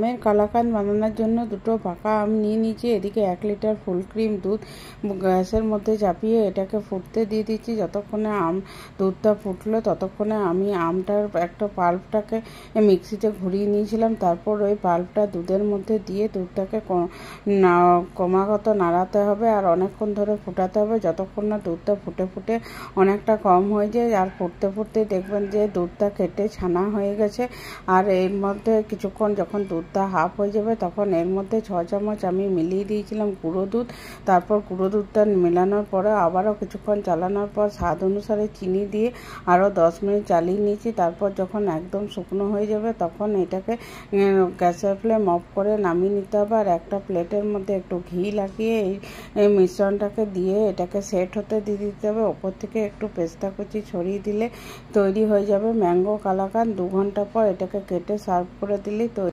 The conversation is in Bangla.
আমের কালাকাঁদ বানানোর জন্য দুটো পাকা আম নিয়ে নিয়েছি। এদিকে 1 লিটার ফুল ক্রিম দুধ গ্যাসের মধ্যে চাপিয়ে এটাকে ফুটতে দিয়ে দিচ্ছি। যতক্ষণে দুধটা ফুটলো ততক্ষণে আমি আমটার একটা পাল্পটাকে মিক্সিতে ঘুরিয়ে নিয়েছিলাম। তারপর ওই পাল্পটা দুধের মধ্যে দিয়ে দুধটাকে ক্রমাগত নাড়াতে হবে আর অনেকক্ষণ ধরে ফোটাতে হবে, যতক্ষণ না দুধটা ফুটে ফুটে অনেকটা কম হয়ে যায়। আর ফুটতে ফুটতে দেখবেন যে দুধটা কেটে ছানা হয়ে গেছে। আর এর মধ্যে কিছুক্ষণ যখন দুধটা হাফ হয়ে যাবে তখন এর মধ্যে 6 চামচ আমি মিলিয়ে দিয়েছিলাম গুঁড়ো দুধ। তারপর গুঁড়ো দুধটা মেলানোর পরে আবারও কিছুক্ষণ চালানোর পর স্বাদ অনুসারে চিনি দিয়ে আরও 10 মিনিট চালিয়ে নিয়েছি। তারপর যখন একদম শুকনো হয়ে যাবে তখন এটাকে গ্যাসের ফ্লেম অফ করে নামিয়ে নিতে হবে। আর একটা প্লেটের মধ্যে একটু ঘি লাগিয়ে এই মিশ্রণটাকে দিয়ে এটাকে সেট হতে দিয়ে দিতে হবে। ওপর থেকে একটু পেস্তা কুচি ছড়িয়ে দিলে তৈরি হয়ে যাবে ম্যাঙ্গো কালাকাঁদ। 2 ঘন্টা পর এটাকে কেটে সার্ভ করে দিলেই তৈরি।